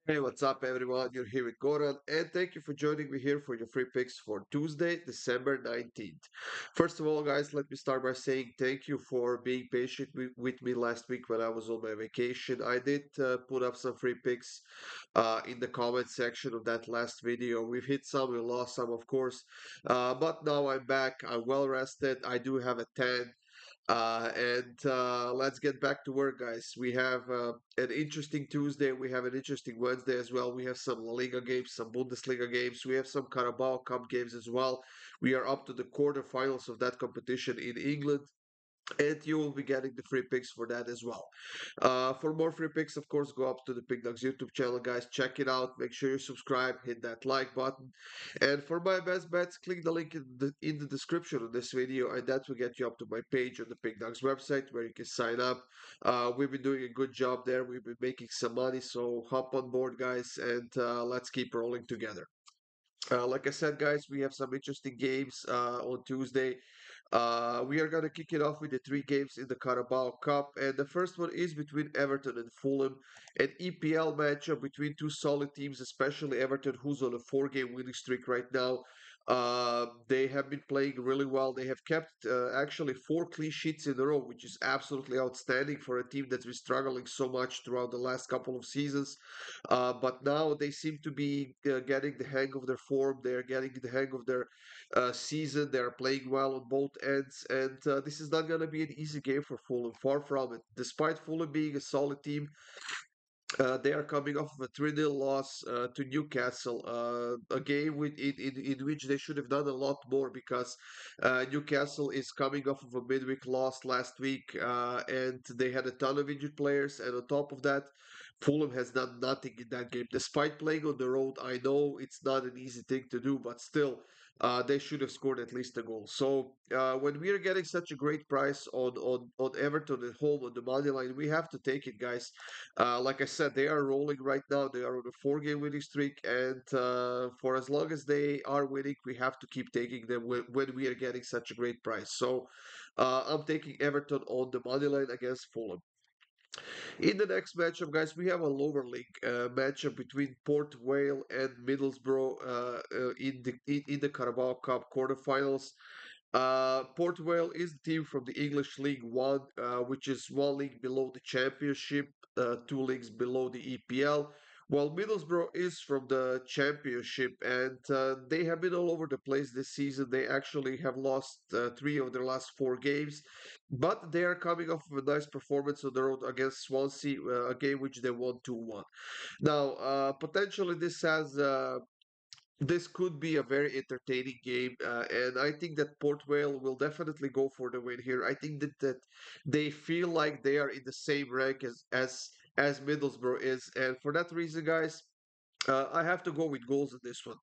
Hey, what's up, everyone? You're here with Goran, and thank you for joining me here for your free picks for Tuesday, December 19th. First of all, guys, let me start by saying thank you for being patient with me last week when I was on my vacation. I did put up some free picks in the comment section of that last video. We've hit some, we lost some, of course, but now I'm back. I'm well rested. I do have a 10. And let's get back to work, guys. We have an interesting Tuesday. We have an interesting Wednesday as well. We have some LaLiga games, some Bundesliga games. We have some Carabao Cup games as well. We are up to the quarterfinals of that competition in England. And you will be getting the free picks for that as well. For more free picks, of course, go up to the Pickdawgz YouTube channel, guys. Check it out. Make sure you subscribe, hit that like button. And for my best bets, click the link in the description of this video, and that will get you up to my page on the Pickdawgz website where you can sign up. We've been doing a good job there. We've been making some money, so hop on board, guys, and let's keep rolling together. Like I said, guys, we have some interesting games on Tuesday. We are going to kick it off with the three games in the Carabao Cup, and the first one is between Everton and Fulham, an EPL matchup between two solid teams, especially Everton, who's on a four-game winning streak right now. They have been playing really well. They have kept actually four clean sheets in a row, which is absolutely outstanding for a team that's been struggling so much throughout the last couple of seasons. But now they seem to be getting the hang of their form. They're getting the hang of their season. They're playing well on both ends, and this is not going to be an easy game for Fulham. Far from it. Despite Fulham being a solid team, they are coming off of a 3-0 loss to Newcastle, a game in which they should have done a lot more because Newcastle is coming off of a midweek loss last week and they had a ton of injured players. And on top of that, Fulham has done nothing in that game. Despite playing on the road, I know it's not an easy thing to do, but still, they should have scored at least a goal. So when we are getting such a great price on Everton at home on the money line, we have to take it, guys. Like I said, they are rolling right now. They are on a four-game winning streak, and for as long as they are winning, we have to keep taking them when we are getting such a great price. So I'm taking Everton on the money line against Fulham. In the next matchup, guys, we have a lower league matchup between Port Vale and Middlesbrough in the Carabao Cup quarterfinals. Port Vale is the team from the English League One, which is one league below the Championship, two leagues below the EPL. While Middlesbrough is from the Championship, and they have been all over the place this season. They actually have lost three of their last four games, but they are coming off of a nice performance on the road against Swansea, a game which they won 2-1. Now, potentially this could be a very entertaining game, and I think that Port Vale will definitely go for the win here. I think that they feel like they are in the same rank as Middlesbrough is, and for that reason, guys. I have to go with goals in this one.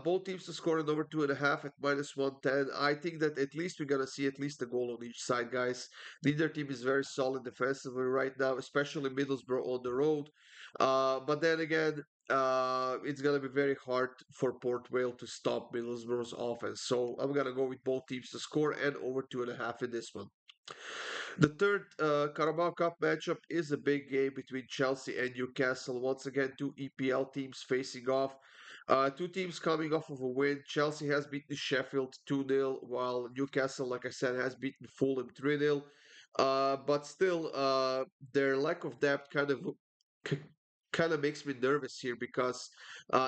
Both teams to score an over 2.5 at -110. I think that at least we're gonna see at least a goal on each side, guys. Neither team is very solid defensively right now, especially Middlesbrough on the road. But then again, it's gonna be very hard for Port Vale to stop Middlesbrough's offense. So I'm gonna go with both teams to score and over 2.5 in this one. The third Carabao Cup matchup is a big game between Chelsea and Newcastle. Once again, two EPL teams facing off. Two teams coming off of a win. Chelsea has beaten Sheffield 2-0, while Newcastle, like I said, has beaten Fulham 3-0. But still, their lack of depth kind of makes me nervous here because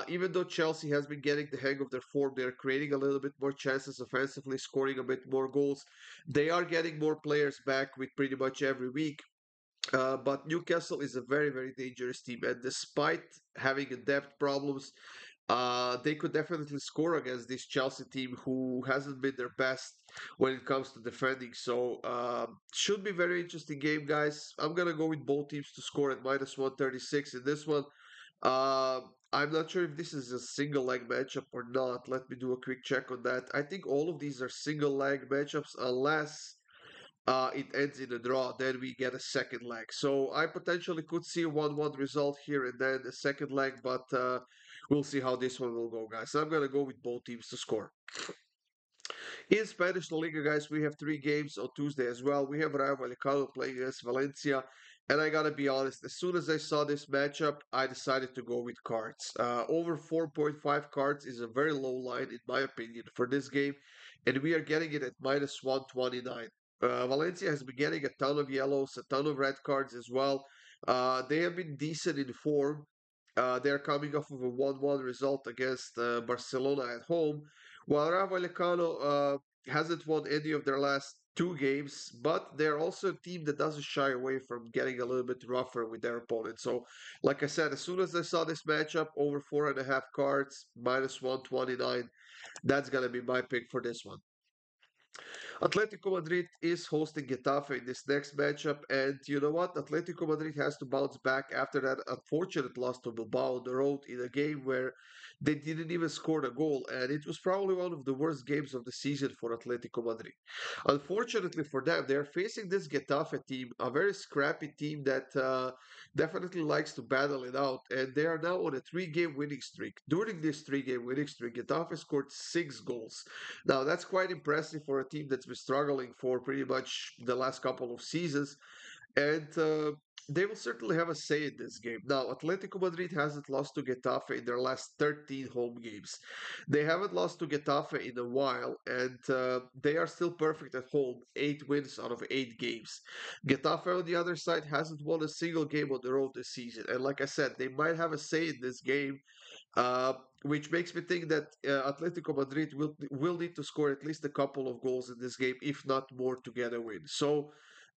even though Chelsea has been getting the hang of their form, they're creating a little bit more chances offensively, scoring a bit more goals. They are getting more players back with pretty much every week. But Newcastle is a very, very dangerous team, and despite having a depth problems, they could definitely score against this Chelsea team who hasn't been their best when it comes to defending. So should be very interesting game, guys. I'm gonna go with both teams to score at -136 in this one. I'm not sure if this is a single leg matchup or not. Let me do a quick check on that. I think all of these are single leg matchups unless it ends in a draw, then we get a second leg. So I potentially could see a 1-1 result here and then a second leg, but we'll see how this one will go, guys. I'm going to go with both teams to score. In Spanish La Liga, guys, we have three games on Tuesday as well. We have Rayo Vallecano playing against Valencia, And I gotta be honest, as soon as I saw this matchup, I decided to go with cards. Over 4.5 cards is a very low line, in my opinion, for this game, and we are getting it at minus 129. Valencia has been getting a ton of yellows, a ton of red cards as well. They have been decent in form. They're coming off of a 1-1 result against Barcelona at home, while Rayo Vallecano hasn't won any of their last two games, but they're also a team that doesn't shy away from getting a little bit rougher with their opponent. So, like I said, as soon as I saw this matchup, over 4.5 cards, minus 129, that's going to be my pick for this one. Atletico Madrid is hosting Getafe in this next matchup, and you know what? Atletico Madrid has to bounce back after that unfortunate loss to Bilbao on the road in a game where they didn't even score a goal, and it was probably one of the worst games of the season for Atletico Madrid. Unfortunately for them, they're facing this Getafe team, a very scrappy team that definitely likes to battle it out, and they are now on a three-game winning streak. During this three-game winning streak, Getafe scored 6 goals. Now, that's quite impressive for a team that's been struggling for pretty much the last couple of seasons, and they will certainly have a say in this game. Now, Atletico Madrid hasn't lost to Getafe in their last 13 home games. They haven't lost to Getafe in a while, and they are still perfect at home, 8 wins out of 8 games. Getafe, on the other side, hasn't won a single game on the road this season, and like I said, they might have a say in this game, uh, which makes me think that Atletico Madrid will need to score at least a couple of goals in this game, if not more, to get a win. So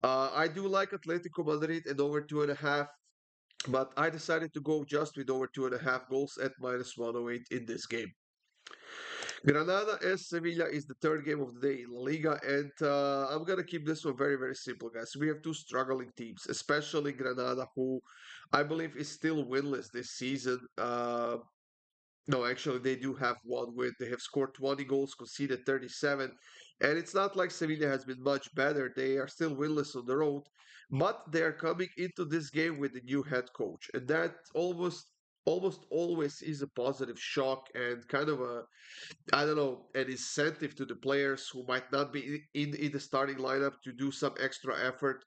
I do like Atletico Madrid and over 2.5, but I decided to go just with over 2.5 goals at minus 108 in this game. Granada and Sevilla is the third game of the day in La Liga, and I'm gonna keep this one very, very simple, guys. We have two struggling teams, especially Granada, who I believe is still winless this season. No, actually, they do have one win. They have scored 20 goals, conceded 37. And it's not like Sevilla has been much better. They are still winless on the road, but they are coming into this game with a new head coach. And that almost always is a positive shock and kind of a, I don't know, an incentive to the players who might not be in the starting lineup to do some extra effort.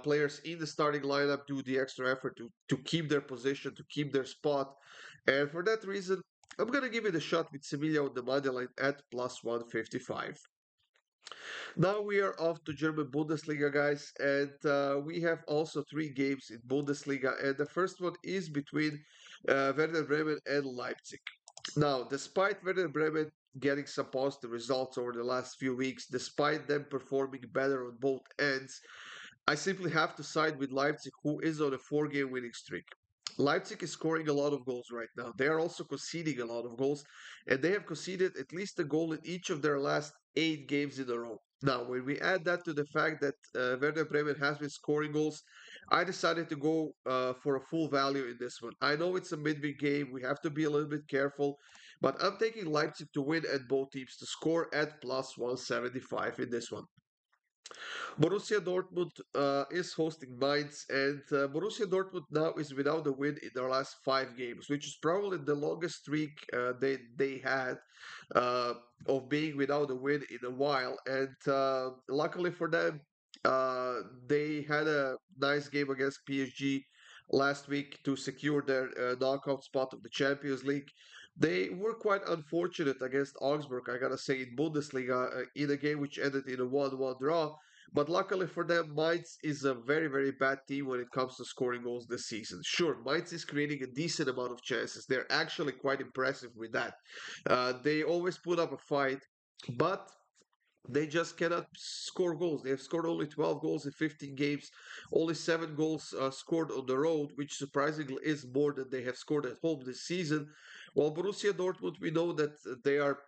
Players in the starting lineup do the extra effort to keep their position, to keep their spot. And for that reason, I'm going to give it a shot with Sevilla on the money line at plus 155. Now we are off to German Bundesliga, guys, and we have also three games in Bundesliga, and the first one is between Werder Bremen and Leipzig. Now, despite Werder Bremen getting some positive results over the last few weeks, despite them performing better on both ends, I simply have to side with Leipzig, who is on a four-game winning streak. Leipzig is scoring a lot of goals right now. They are also conceding a lot of goals, and they have conceded at least a goal in each of their last 8 games in a row. Now, when we add that to the fact that Werder Bremen has been scoring goals, I decided to go for a full value in this one. I know it's a midweek game. We have to be a little bit careful, but I'm taking Leipzig to win and both teams to score at plus 175 in this one. Borussia Dortmund is hosting Mainz, and Borussia Dortmund now is without a win in their last 5 games, which is probably the longest streak they had uh, of being without a win in a while. And luckily for them, they had a nice game against PSG last week to secure their knockout spot of the Champions League. They were quite unfortunate against Augsburg, I gotta say, in Bundesliga, in a game which ended in a 1-1 draw. But luckily for them, Mainz is a very, very bad team when it comes to scoring goals this season. Sure, Mainz is creating a decent amount of chances. They're actually quite impressive with that. They always put up a fight, but they just cannot score goals. They have scored only 12 goals in 15 games, only 7 goals scored on the road, which surprisingly is more than they have scored at home this season. While Borussia Dortmund, we know that they are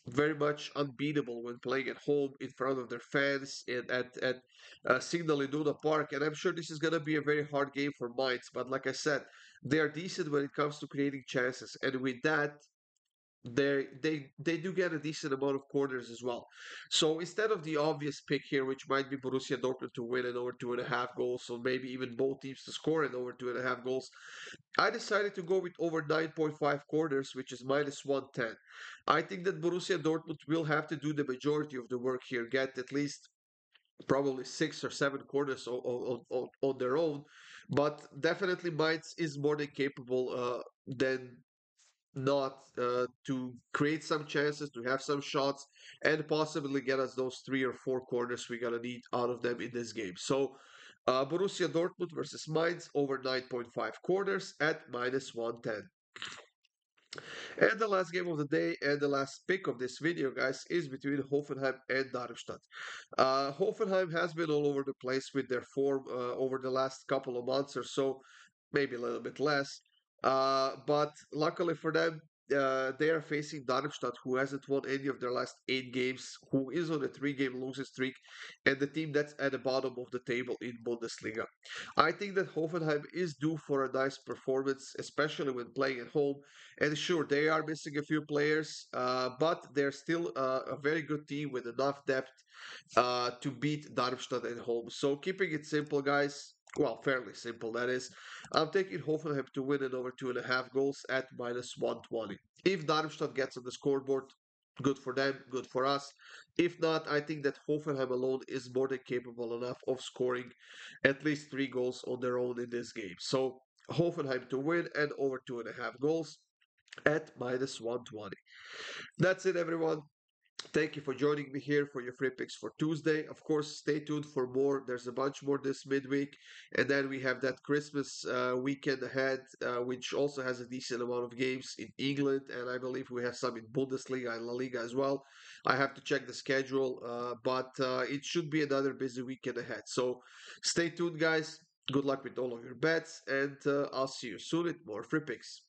very much unbeatable when playing at home in front of their fans and at Signal Iduna Park. And I'm sure this is going to be a very hard game for Mainz. But like I said, they are decent when it comes to creating chances, and with that, they do get a decent amount of corners as well. So instead of the obvious pick here, which might be Borussia Dortmund to win and over 2.5 goals, or maybe even both teams to score and over 2.5 goals, I decided to go with over 9.5 corners, which is minus 110. I think that Borussia Dortmund will have to do the majority of the work here, get at least probably 6 or 7 corners on their own, but definitely Mainz is more than capable than not to create some chances, to have some shots, and possibly get us those 3 or 4 corners we're gonna need out of them in this game. So, Borussia Dortmund versus Mainz over 9.5 corners at -110. And the last game of the day and the last pick of this video, guys, is between Hoffenheim and Darmstadt. Hoffenheim has been all over the place with their form over the last couple of months or so, maybe a little bit less. But luckily for them, they are facing Darmstadt, who hasn't won any of their last 8 games, who is on a 3-game losing streak, and the team that's at the bottom of the table in Bundesliga. I think that Hoffenheim is due for a nice performance, especially when playing at home. And sure, they are missing a few players, but they're still a very good team with enough depth to beat Darmstadt at home. So keeping it simple, guys. Well, fairly simple, that is. I'm taking Hoffenheim to win it over 2.5 goals at -120. If Darmstadt gets on the scoreboard, good for them, good for us. If not, I think that Hoffenheim alone is more than capable enough of scoring at least 3 goals on their own in this game. So Hoffenheim to win and over 2.5 goals at -120. That's it, everyone. Thank you for joining me here for your free picks for Tuesday. Of course, stay tuned for more. There's a bunch more this midweek. And then we have that Christmas weekend ahead, which also has a decent amount of games in England. And I believe we have some in Bundesliga and LaLiga as well. I have to check the schedule, but it should be another busy weekend ahead. So stay tuned, guys. Good luck with all of your bets. And I'll see you soon with more free picks.